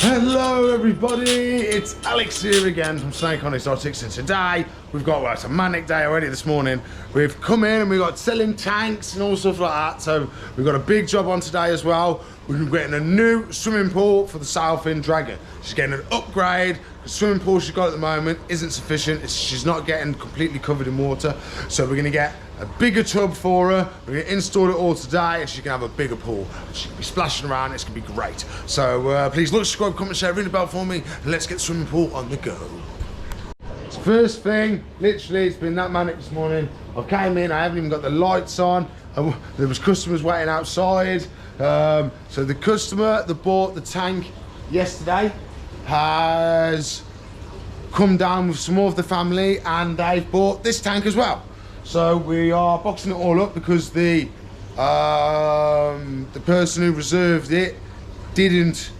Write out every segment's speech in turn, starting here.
Hello everybody, it's Alex here again from Snake on Exotics, and today we've got, well, it's a manic day already this morning. We've come in and we've got selling tanks and all stuff like that, so we've got a big job on today as well. We're getting a new swimming pool for the Sailfin Dragon. She's getting an upgrade. The swimming pool she's got at the moment isn't sufficient. She's not getting completely covered in water, so we're going to get a bigger tub for her. We're going to install it all today and she can have a bigger pool. She can be splashing around. It's going to be great. So please like, subscribe, comment, share, ring the bell for me, and let's get the swimming pool on the go. So first thing, literally, it's been that manic this morning. I came in, I haven't even got the lights on. There was customers waiting outside. So the customer that bought the tank yesterday has come down with some more of the family, and they've bought this tank as well. So we are boxing it all up because the person who reserved it didn't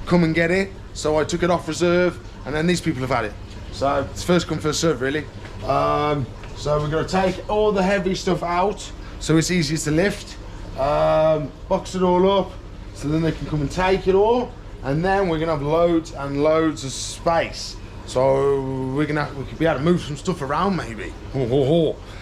come and get it, so I took it off reserve, and then these people have had it. So it's first come first serve really. So we're going to take all the heavy stuff out so it's easier to lift, box it all up so then they can come and take it all, and then we're going to have loads and loads of space. So we could be able to move some stuff around maybe.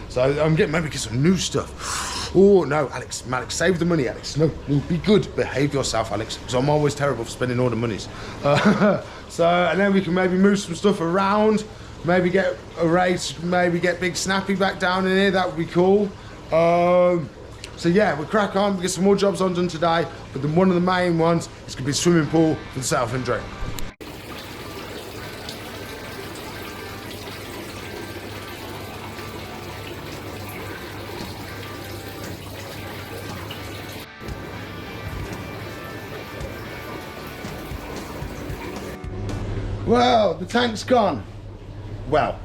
So I'm getting maybe get some new stuff. Oh no, Alex, save the money, Alex. No, be good, behave yourself, Alex, because I'm always terrible for spending all the monies. And then we can maybe move some stuff around, maybe get a race, maybe get Big Snappy back down in here. That would be cool. So yeah, we'll crack on. We get some more jobs done today, but then one of the main ones is going to be a swimming pool for the Sailfin Dragon. Well, the tank's gone. Well,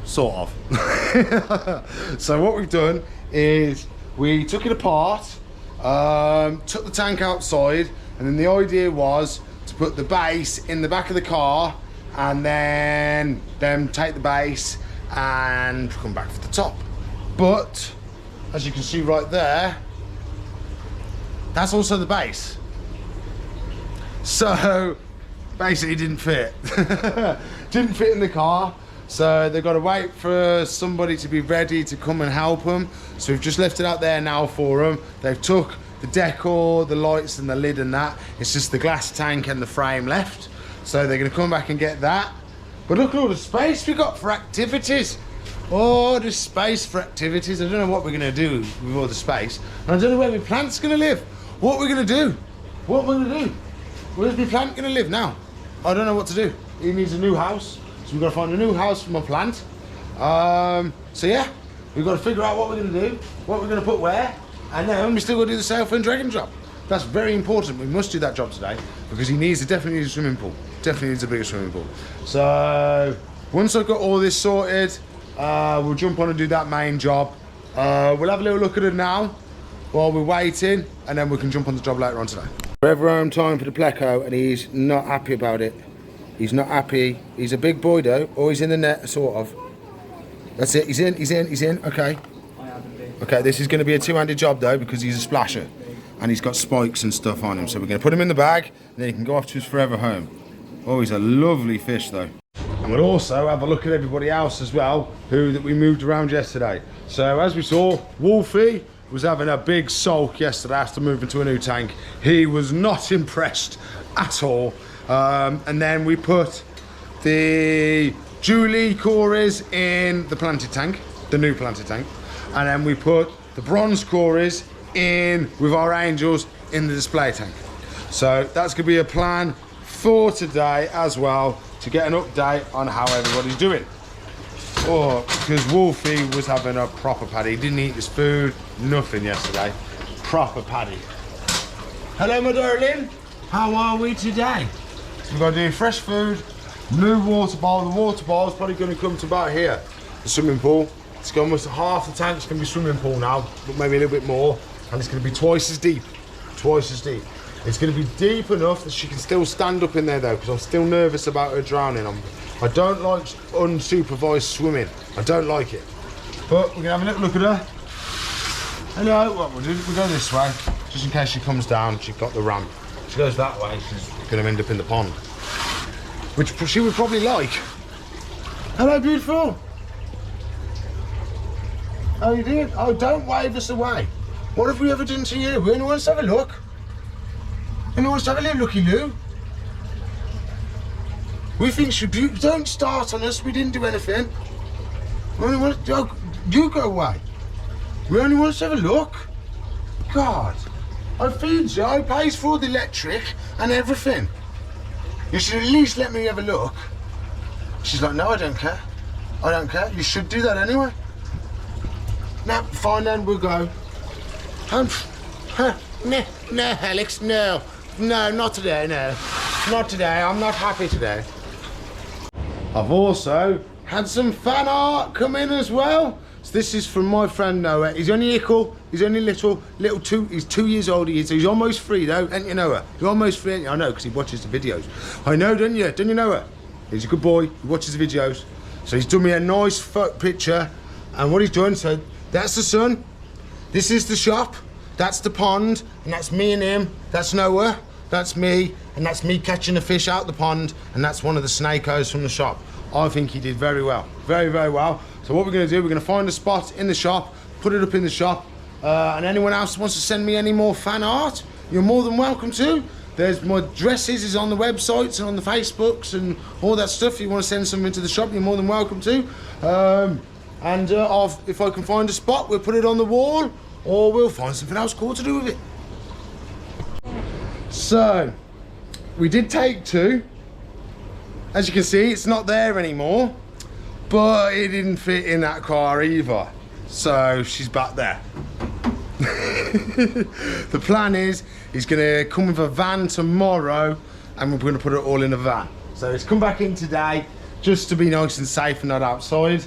sort of. So what we've done is we took it apart, took the tank outside, and then the idea was to put the base in the back of the car and then take the base and come back for the top. But as you can see right there, that's also the base. So basically didn't fit. Didn't fit in the car, so they've got to wait for somebody to be ready to come and help them. So we've just left it out there now for them. They've took the decor, the lights and the lid and that. It's just the glass tank and the frame left, so they're going to come back and get that. But look at all the space we got for activities. Oh, the space for activities. I don't know what we're going to do with all the space, and I don't know where my plant's going to live. What we're going to do? What we're going to do? Where's my plant going to live now? I don't know what to do. He needs a new house, so we've got to find a new house for my plant. So yeah, we've got to figure out what we're going to do, what we're going to put where, and then we still got to do the Sailfin Dragon job. That's very important. We must do that job today because he definitely needs a swimming pool. Definitely needs a bigger swimming pool. So once I've got all this sorted, we'll jump on and do that main job. We'll have a little look at it now while we're waiting, and then we can jump on the job later on today. Forever home time for the pleco, and he's not happy about it. He's not happy. He's a big boy though. Oh, he's in the net, sort of. That's it. He's in. Okay. Okay, this is going to be a two-handed job though, because he's a splasher, and he's got spikes and stuff on him. So we're going to put him in the bag, and then he can go off to his forever home. Oh, he's a lovely fish though. And we'll also have a look at everybody else as well, that we moved around yesterday. So as we saw, Wolfie was having a big sulk yesterday after moving to a new tank. He was not impressed at all. And then we put the Julie Cories in the planted tank, the new planted tank, and then we put the bronze Cories in with our angels in the display tank. So that's gonna be a plan for today as well, to get an update on how everybody's doing. Oh, because Wolfie was having a proper paddy. He didn't eat his food, nothing yesterday. Proper paddy. Hello, my darling. How are we today? So we've got to do fresh food, new water bowl. The water bowl is probably going to come to about here. The swimming pool. It's almost half the tank's going to be swimming pool now, but maybe a little bit more. And it's going to be twice as deep. Twice as deep. It's going to be deep enough that she can still stand up in there though, because I'm still nervous about her drowning. I don't like unsupervised swimming. I don't like it. But we're going to have a little look at her. Hello, what we'll do, we'll go this way, just in case she comes down, she's got the ramp. She goes that way, she's going to end up in the pond. Which she would probably like. Hello, beautiful. How you doing? Oh, don't wave us away. What have we ever done to you? Anyone wants to have a look? Anyone wants to have a little looky-loo? We think you're beautiful. Don't start on us. We didn't do anything. We only want to, oh, you go away. We only want to have a look. God, I feed you. I pays for all the electric and everything. You should at least let me have a look. She's like, no, I don't care. I don't care. You should do that anyway. Now, fine then, we'll go. No, Alex, no. No, not today, no. Not today. I'm not happy today. I've also had some fan art come in as well. So this is from my friend Noah. He's only ickle. He's only little two. He's 2 years old. He is. He's almost 3 though. Ain't you, Noah? You're almost 3. I know because he watches the videos. I know, don't you? Don't you, Noah? He's a good boy. He watches the videos. So he's done me a nice picture. And what he's done, so that's the sun. This is the shop. That's the pond. And that's me and him. That's Noah. That's me. And that's me catching a fish out the pond. And that's one of the snakos from the shop. I think he did very well. Very, very well. So what we're going to do, we're going to find a spot in the shop, put it up in the shop. And anyone else wants to send me any more fan art, you're more than welcome to. There's my dresses is on the websites and on the Facebooks and all that stuff. If you want to send something to the shop, you're more than welcome to. If I can find a spot, we'll put it on the wall, or we'll find something else cool to do with it. So, we did take 2. As you can see, it's not there anymore, but it didn't fit in that car either. So she's back there. The plan is he's gonna come with a van tomorrow and we're gonna put it all in a van. So it's come back in today just to be nice and safe and not outside.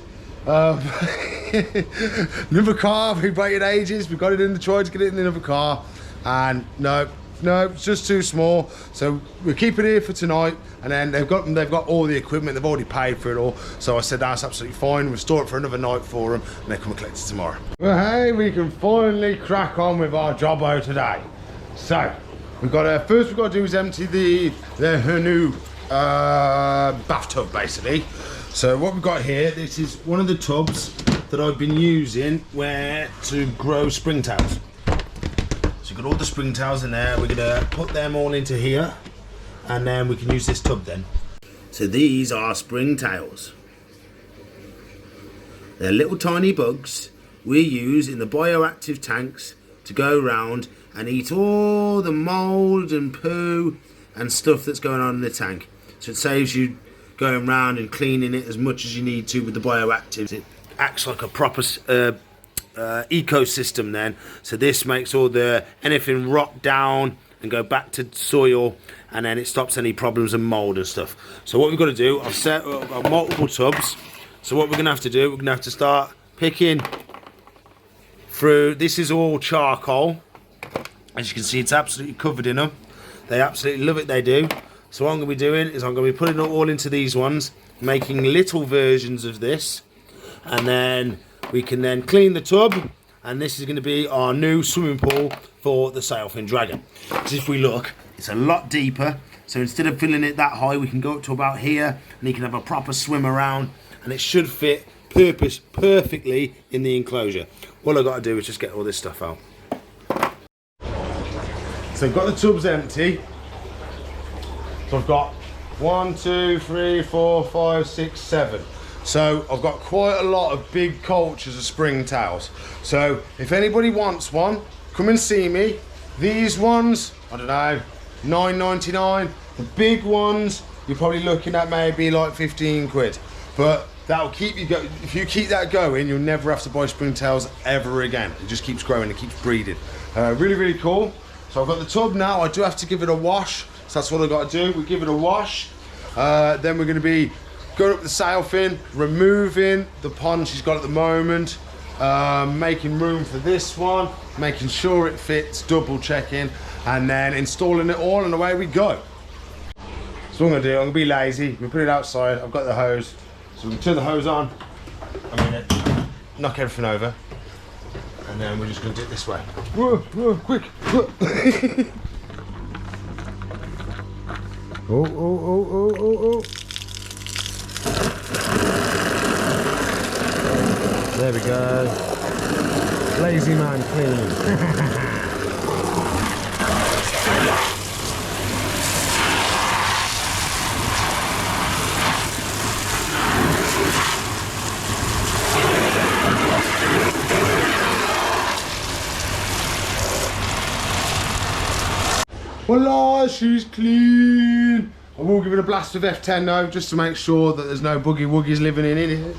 Another car, we waited ages, we got it in the tried to get it in another car, and no, it's just too small. So we'll keep it here for tonight, and then they've got all the equipment, they've already paid for it all. So I said that's absolutely fine. We'll store it for another night for them, and they come and collect it tomorrow. Well, hey, we can finally crack on with our jobbo today. So we've got first we've got to do is empty her new bathtub basically. So what we've got here, this is one of the tubs that I've been using to grow springtails. So you've got all the springtails in there. We're gonna put them all into here, and then we can use this tub then. So these are springtails. They're little tiny bugs we use in the bioactive tanks to go around and eat all the mould and poo and stuff that's going on in the tank. So it saves you going around and cleaning it as much as you need to with the bioactives. It acts like a proper ecosystem then. So this makes anything rot down and go back to soil, and then it stops any problems and mold and stuff. So what we've got to do, I've got multiple tubs. So what we're going to have to do, we're going to have to start picking through. This is all charcoal. As you can see, it's absolutely covered in them. They absolutely love it, they do. So what I'm going to be doing is I'm going to be putting it all into these ones, making little versions of this, and then we can then clean the tub, and this is going to be our new swimming pool for the Sailfin Dragon. So if we look, it's a lot deeper, so instead of filling it that high, we can go up to about here, and you can have a proper swim around, and it should fit perfectly in the enclosure. All I've got to do is just get all this stuff out. So I've got the tubs empty. So I've got 1, 2, 3, 4, 5, 6, 7. So I've got quite a lot of big cultures of springtails. So if anybody wants one, come and see me. These ones, I don't know, £9.99. The big ones, you're probably looking at maybe like 15 quid. But that'll keep you going. If you keep that going, you'll never have to buy springtails ever again. It just keeps growing, it keeps breeding. Really, really cool. So I've got the tub now. I do have to give it a wash. So that's what I've got to do. We give it a wash. Then we're going to be going up the Sailfin, removing the pond she's got at the moment, making room for this one, making sure it fits, double checking, and then installing it all, and away we go. So what I'm going to do, I'm going to be lazy. We put it outside. I've got the hose. So we can turn the hose on. I'm going to knock everything over. And then we're just going to do it this way. Whoa, quick. Oh, oh, oh, oh, oh, oh. There we go. Lazy man clean. Voila, she's clean. I will give it a blast with F10 though, just to make sure that there's no boogie woogies living in it.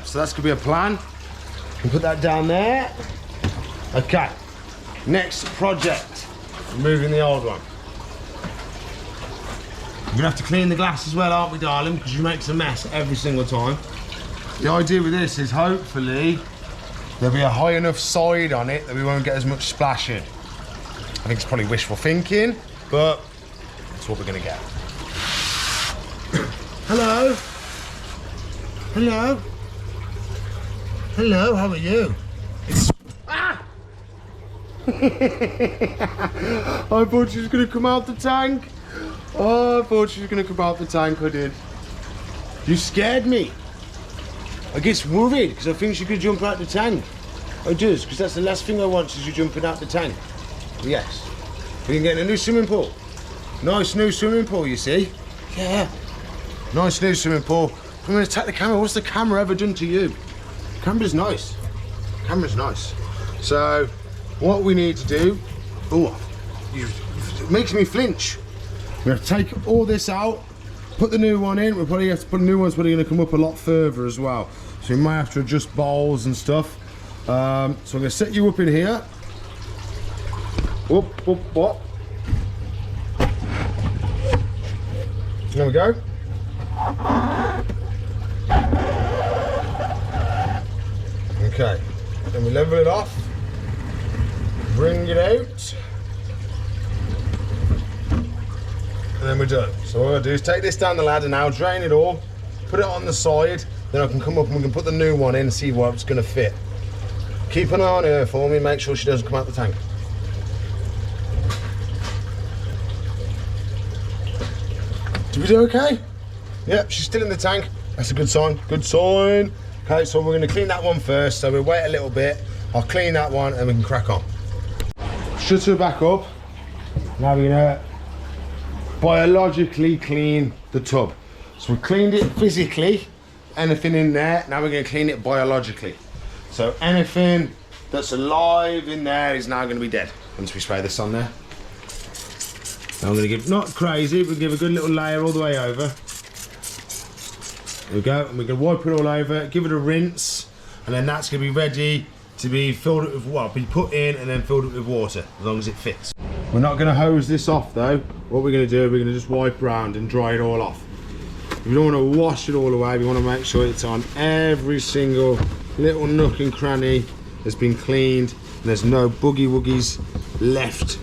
So that's gonna be a plan. We'll put that down there. Okay, next project, removing the old one. We're gonna have to clean the glass as well, aren't we, darling? Because you make a mess every single time. The idea with this is hopefully there'll be a high enough side on it that we won't get as much splashing. I think it's probably wishful thinking, but that's what we're gonna get. Hello? Hello? Hello, how are you? It's... Ah! I thought she was gonna come out the tank. Oh, I thought she was gonna come out the tank, I did. You scared me. I get worried, because I think she could jump out the tank. I do, because that's the last thing I want is you jumping out the tank. Yes. We can get a new swimming pool. Nice new swimming pool, you see? Yeah. Nice new swimming pool. I'm going to take the camera. What's the camera ever done to you? Camera's nice. Camera's nice. So, what we need to do... Oh, it makes me flinch. We have to take all this out, put the new one in. We'll probably have to put a new one's probably going to come up a lot further as well. So we might have to adjust bowls and stuff. So I'm going to set you up in here. Whoop, whoop, whoop. There we go. Okay, then we level it off, bring it out, and then we're done. So what I'm gonna do is take this down the ladder now, drain it all, put it on the side, then I can come up and we can put the new one in and see what it's gonna fit. Keep an eye on her for me, make sure she doesn't come out the tank. Did we do okay? Yep, she's still in the tank. That's a good sign, good sign. Okay, so we're gonna clean that one first, so we'll wait a little bit. I'll clean that one and we can crack on. Shut her back up. Now we're gonna biologically clean the tub. So we cleaned it physically, anything in there, now we're gonna clean it biologically. So anything that's alive in there is now gonna be dead once we spray this on there. Now I'm gonna give, not crazy, but give a good little layer all the way over. There we go, and we're going to wipe it all over, give it a rinse, and then that's going to be ready to be filled with, well, be put in and then filled with water, as long as it fits. We're not going to hose this off though. What we're going to do, we're going to just wipe around and dry it all off. We don't want to wash it all away, we want to make sure it's on every single little nook and cranny has been cleaned, and there's no boogie woogies left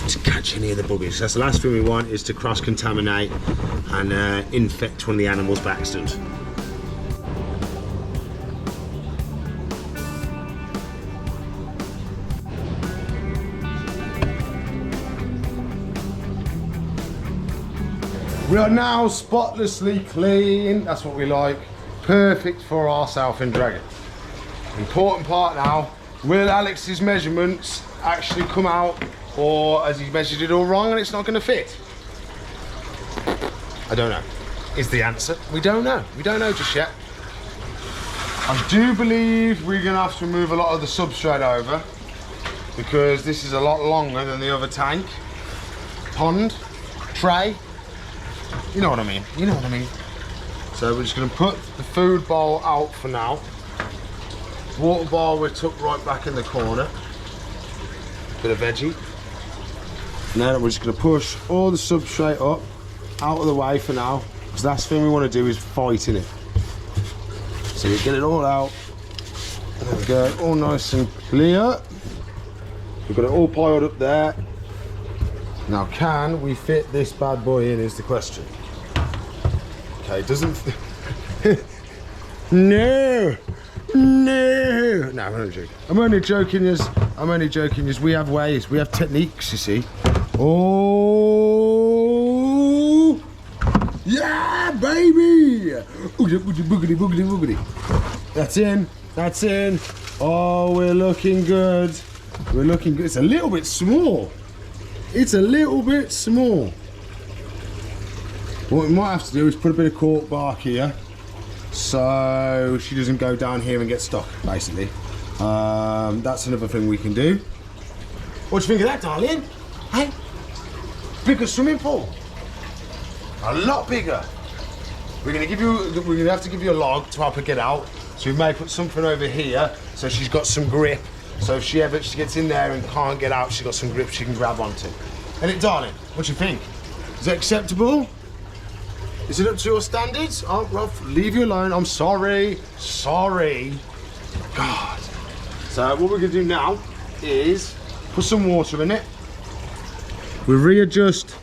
to catch any of the boogies. That's the last thing we want, is to cross-contaminate and infect one of the animals by accident. We are now spotlessly clean. That's what we like. Perfect for our Sailfin dragon. Important part now, will Alex's measurements actually come out, or has he measured it all wrong and it's not going to fit? I don't know, is the answer. We don't know. We don't know just yet. I do believe we're going to have to move a lot of the substrate over, because this is a lot longer than the other tank. Pond, tray, you know what I mean. You know what I mean. So we're just going to put the food bowl out for now. Water bowl we're tucked right back in the corner. Bit of veggie. Now we're just going to push all the substrate up, out of the way for now, because the last thing we want to do is fight in it. So we get it all out. There we go, all nice and clear. We've got it all piled up there. Now, can we fit this bad boy in is the question. Okay, it doesn't... No! No! No, I'm only joking. I'm only joking, yes. I'm only joking, yes. We have ways, we have techniques, you see. Oh! baby. Boogity, boogity, boogity, boogity. That's in. That's in. Oh, we're looking good. We're looking good. It's a little bit small. It's a little bit small. What we might have to do is put a bit of cork bark here so she doesn't go down here and get stuck, basically. That's another thing we can do. What do you think of that, darling? Hey? Bigger swimming pool. A lot bigger. We're gonna have to give you a log to help her get out. So we may put something over here so she's got some grip. So if she gets in there and can't get out, she's got some grip she can grab onto. And it, darling, what do you think? Is it acceptable? Is it up to your standards? Oh, well, leave you alone. I'm sorry. Sorry. God. So what we're gonna do now is put some water in it. We readjust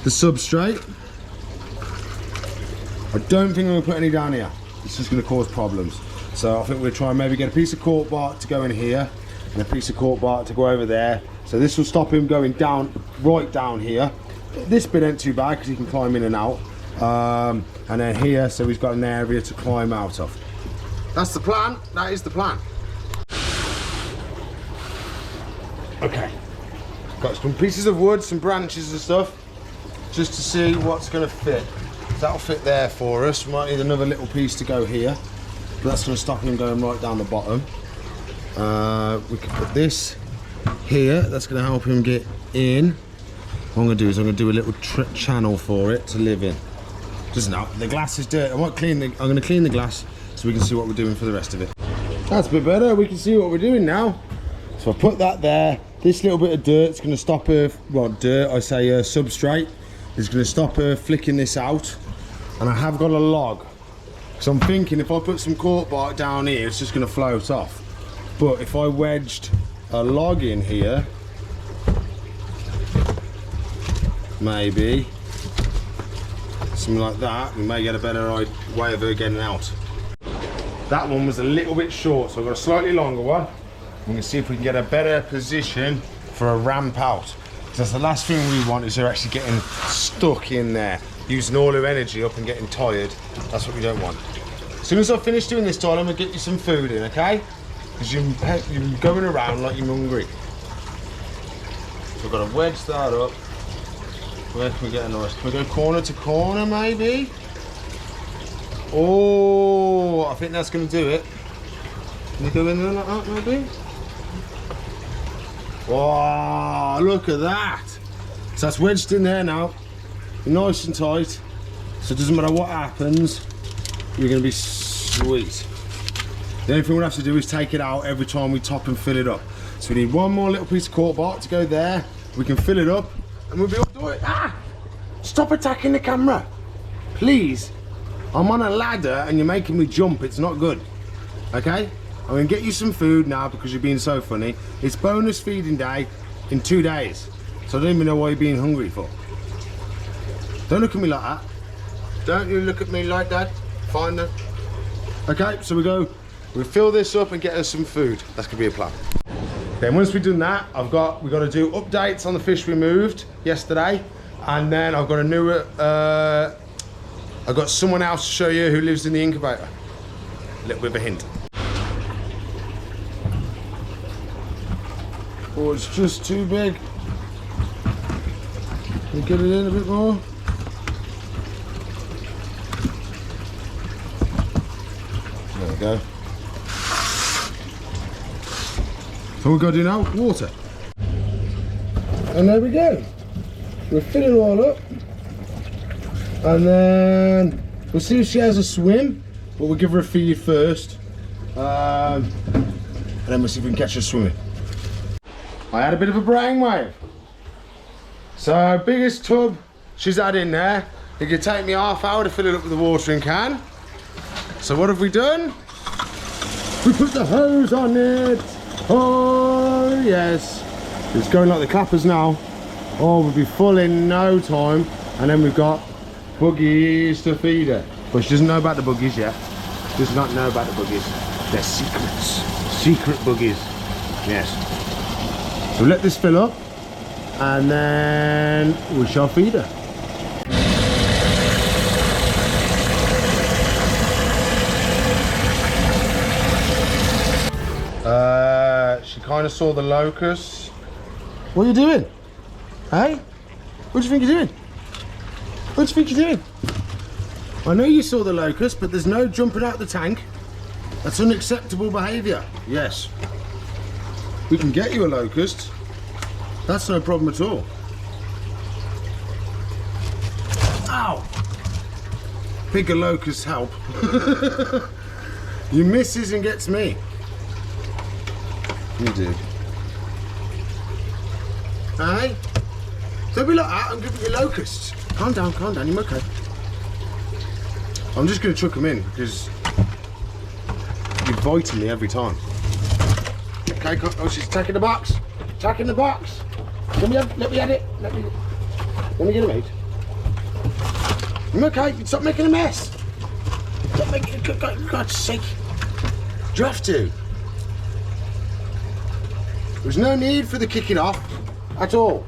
the substrate. I don't think I'm gonna put any down here. It's just gonna cause problems. So I think we'll try and maybe get a piece of cork bark to go in here and a piece of cork bark to go over there. So this will stop him going down, right down here. This bit ain't too bad because he can climb in and out. And then here, so he's got an area to climb out of. That's the plan. That is the plan. Okay. Got some pieces of wood, some branches and stuff, just to see what's going to fit. That'll fit there for us. We might need another little piece to go here, but that's going to stop him going right down the bottom. We can put this here. That's going to help him get in. What I'm going to do is I'm going to do a little channel for it to live in. Just now, the glass is dirty. I'm going to clean the glass so we can see what we're doing for the rest of it. That's a bit better. We can see what we're doing now. So I put that there. This little bit of dirt's going to stop her, well, dirt, I say substrate, is going to stop her flicking this out. And I have got a log. So I'm thinking if I put some cork bark down here, it's just going to float off. But if I wedged a log in here, maybe, something like that, we may get a better way of her getting out. That one was a little bit short, so I've got a slightly longer one. We're going to see if we can get a better position for a ramp out. Because that's the last thing we want, is her actually getting stuck in there, using all her energy up and getting tired. That's what we don't want. As soon as I finish doing this, darling, I'm going to get you some food in, okay? Because you're going around like you're hungry. So I've got to wedge that up. Where can we get a nice? Can we go corner to corner, maybe? Oh, I think that's going to do it. Can you go in there like that, maybe? Wow, look at that. So that's wedged in there now. Nice and tight. So it doesn't matter what happens, you're going to be sweet. The only thing we'll have to do is take it out every time we top and fill it up. So we need one more little piece of cork bark to go there. We can fill it up and we'll be able to do it. Ah! Stop attacking the camera. Please. I'm on a ladder and you're making me jump. It's not good. Okay? I'm going to get you some food now because you're being so funny. It's bonus feeding day in 2 days. So I don't even know why you're being hungry for. Don't look at me like that. Don't you look at me like that. Fine then. Okay, so we fill this up and get us some food. That's going to be a plan. Then once we've done that, we've got to do updates on the fish we moved yesterday. And then I've got a new, I've got someone else to show you who lives in the incubator. A little bit of a hint. Oh, it's just too big. Can you get it in a bit more? There we go. So what we've got to do now, water. And there we go. We'll fill it all up. And then we'll see if she has a swim, but we'll give her a feed first. And then we'll see if we can catch her swimming. I had a bit of a brainwave. So biggest tub she's had in there. It could take me half hour to fill it up with the watering can. So what have we done? We put the hose on it. Oh yes. It's going like the clappers now. Oh, we'll be full in no time. And then we've got buggies to feed her. But she doesn't know about the buggies yet. Does not know about the buggies. They're secrets. Secret buggies. Yes. So let this fill up and then we shall feed her. You kind of saw the locusts. What are you doing? Hey? What do you think you're doing? What do you think you're doing? I know you saw the locust, but there's no jumping out the tank. That's unacceptable behaviour. Yes. We can get you a locust. That's no problem at all. Ow! Bigger locusts help. You misses and gets me. You do. Hey? Don't be like that, I'm giving you locusts. Calm down, you're okay. I'm just going to chuck them in because you're biting me every time. Okay, oh, she's attacking the box. Attacking the box. Let me at it. Let me get him out. I'm okay, stop making a mess. Stop making it, God's sake. Do you have to? There's no need for the kicking off at all.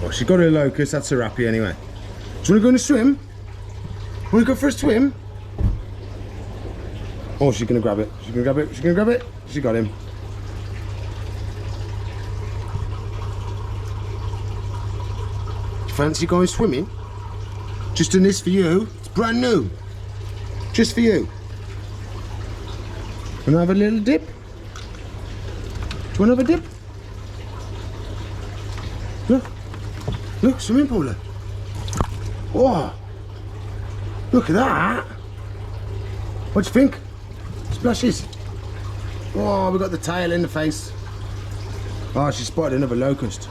Oh, she got her locust, that's her happy anyway. Do you want to go on a swim? Want to go for a swim? Oh, she's going to grab it. She's going to grab it. She's going to grab it. She got him. Fancy going swimming? Just done this for you. It's brand new. Just for you. Want to have a little dip? Do you want to have a dip? Look. Look, swimming pool. Look. Whoa. Look at that. What do you think? Splashes. Oh, we got the tail in the face. Oh, she spotted another locust.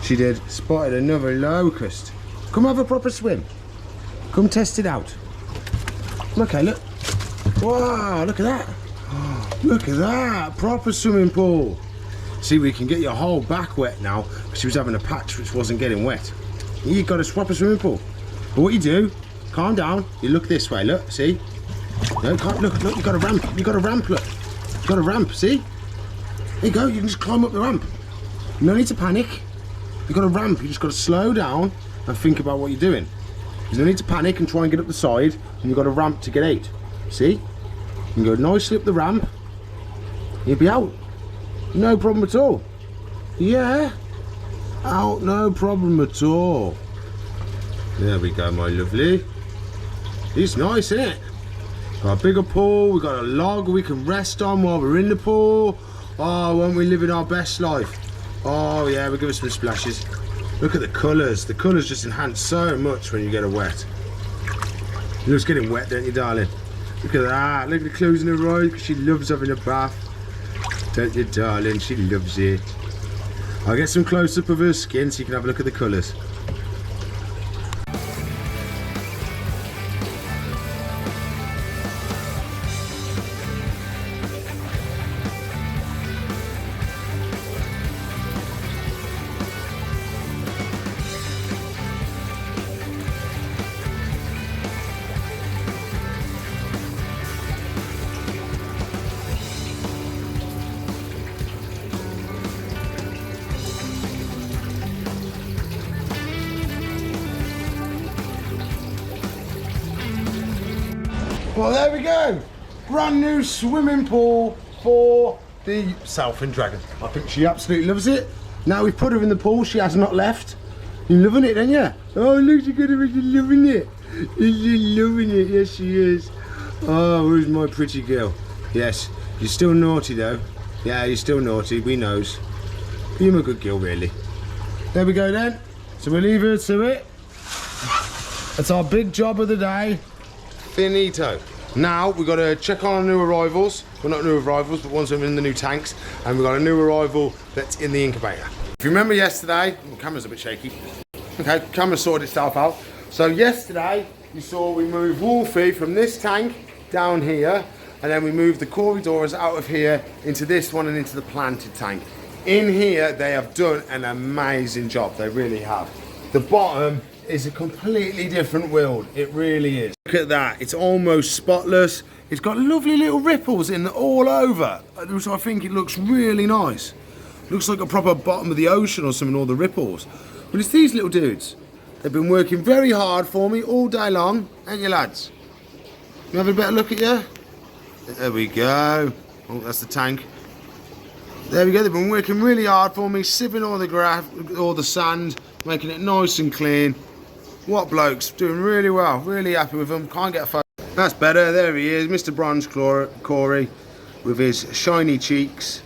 She did. Spotted another locust. Come have a proper swim. Come test it out. Okay, look. Wow, look at that. Look at that. Proper swimming pool. See, we can get your whole back wet now because she was having a patch which wasn't getting wet. You got a proper swimming pool. But what you do, calm down. You look this way, look, see? No, can't look, you got a ramp. You got a ramp, look. You got a ramp, see? There you go, you can just climb up the ramp. No need to panic. You got a ramp, you just got to slow down and think about what you're doing. There's no need to panic and try and get up the side, and you've got a ramp to get out. See? You can go nicely up the ramp. You'll be out. No problem at all. Yeah. Out, no problem at all. There we go, my lovely. It's nice, isn't it? Got a bigger pool, we've got a log we can rest on while we're in the pool. Oh, won't we living our best life? Oh yeah, we'll give us some splashes. Look at the colours. The colours just enhance so much when you get it wet. You're just getting wet, don't you, darling? Look at that. Look at the closing her eyes because she loves having a bath. Don't you, darling? She loves it. I'll get some close-up of her skin so you can have a look at the colours. Well, there we go. Brand new swimming pool for the Sailfin dragon. I think she absolutely loves it. Now we've put her in the pool, she has not left. You're loving it, aren't you? Oh, look, she's loving it. She's loving it, yes she is. Oh, where's my pretty girl? Yes, you're still naughty though. Yeah, you're still naughty, we knows. You're a good girl, really. There we go then. So we'll leave her to it. That's our big job of the day. Finito. Now we've got to check on our new arrivals. Well, not new arrivals, but ones that are in the new tanks. And we've got a new arrival that's in the incubator. If you remember yesterday, the camera's a bit shaky. Okay, camera sorted itself out. So yesterday, you saw we moved Wolfie from this tank down here, and then we moved the corridors out of here into this one and into the planted tank. In here, they have done an amazing job. They really have. The bottom is a completely different world. It really is. Look at that. It's almost spotless. It's got lovely little ripples in all over, which I think it looks really nice. Looks like a proper bottom of the ocean or something, all the ripples. But it's these little dudes. They've been working very hard for me all day long, ain't you, lads? You have a better look at you? There we go. Oh, that's the tank. There we go. They've been working really hard for me, sieving all the sand, making it nice and clean. What blokes, doing really well. Really happy with them. Can't get a photo. That's better. There he is, Mr. Bronze Corey, with his shiny cheeks.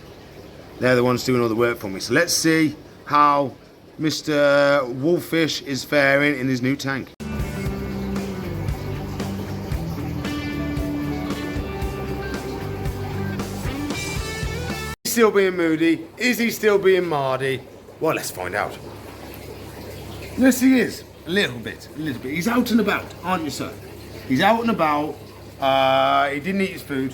They're the ones doing all the work for me. So let's see how Mr. Wolfish is faring in his new tank. Is he still being moody? Is he still being mardy? Well, let's find out. Yes, he is. A little bit. He's out and about, aren't you, sir? He's out and about. He didn't eat his food.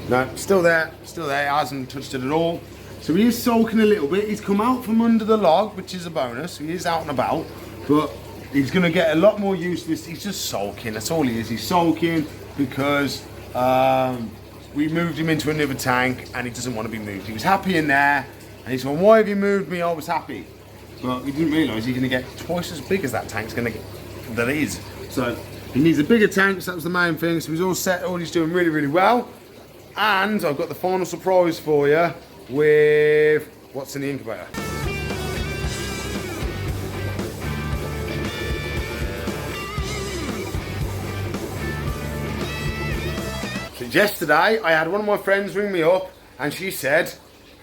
No, still there. He hasn't touched it at all. So he is sulking a little bit. He's come out from under the log, which is a bonus. He is out and about, but he's going to get a lot more used to this. He's just sulking. That's all he is. He's sulking because we moved him into another tank and he doesn't want to be moved. He was happy in there and he's going, why have you moved me? I was happy. But he didn't realise he's going to get twice as big as that tank's going to get, that it is. So he needs a bigger tank, so that was the main thing. So he's all set, all he's doing really, really well. And I've got the final surprise for you with what's in the incubator. So yesterday, I had one of my friends ring me up and she said,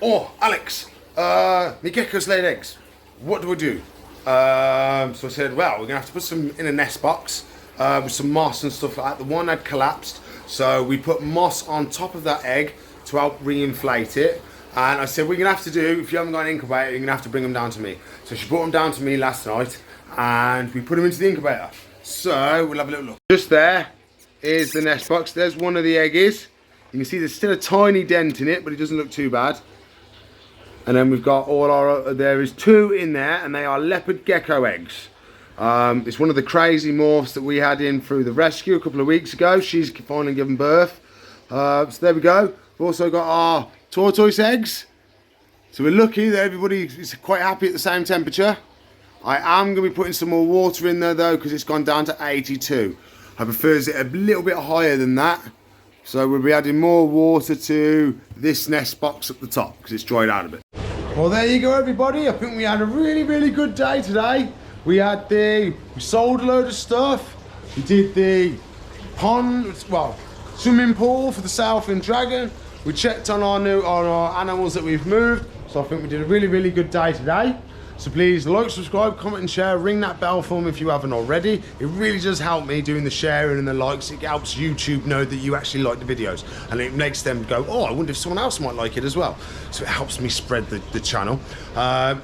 oh, Alex, my gecko's laid eggs. What do I do? So I said, well, we're going to have to put some in a nest box with some moss and stuff like that. The one had collapsed. So we put moss on top of that egg to help re-inflate it. And I said, what you're going to have to do, if you haven't got an incubator, you're going to have to bring them down to me. So she brought them down to me last night and we put them into the incubator. So we'll have a little look. Just there is the nest box. There's one of the eggs. You can see there's still a tiny dent in it, but it doesn't look too bad. And then we've got all our, there is 2 in there and they are leopard gecko eggs. It's one of the crazy morphs that we had in through the rescue a couple of weeks ago. She's finally given birth. So there we go. We've also got our tortoise eggs. So we're lucky that everybody is quite happy at the same temperature. I am going to be putting some more water in there though because it's gone down to 82. I prefer it a little bit higher than that. So we'll be adding more water to this nest box at the top because it's dried out a bit. Well, there you go everybody. I think we had a really, really good day today. We sold a load of stuff. We did the swimming pool for the Sailfin dragon. We checked on our animals that we've moved. So I think we did a really, really good day today. So please like, subscribe, comment and share. Ring that bell for me if you haven't already. It really does help me doing the sharing and the likes. It helps YouTube know that you actually like the videos. And it makes them go, oh, I wonder if someone else might like it as well. So it helps me spread the channel.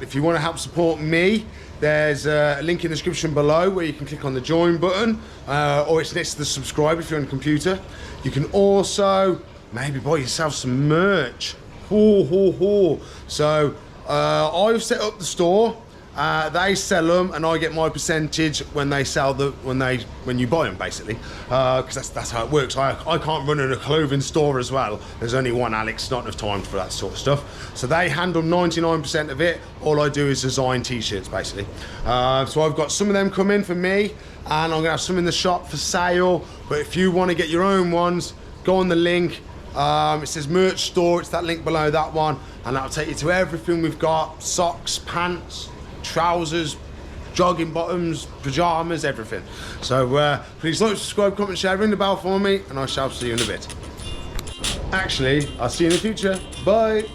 If you want to help support me, there's a link in the description below where you can click on the join button. Or it's next to the subscribe if you're on a computer. You can also maybe buy yourself some merch. So I've set up the store. They sell them, and I get my percentage when they sell when you buy them, basically. Because that's how it works. I can't run a clothing store as well. There's only one Alex, not enough time for that sort of stuff. So they handle 99% of it. All I do is design t-shirts, basically. So I've got some of them coming for me, and I'm gonna have some in the shop for sale. But if you want to get your own ones, go on the link. It says merch store. It's that link below that one, and that'll take you to everything we've got: socks, pants, trousers, jogging bottoms, pajamas, everything. So please like, subscribe, comment, share, ring the bell for me, and I shall see you in a bit. Actually, I'll see you in the future. Bye.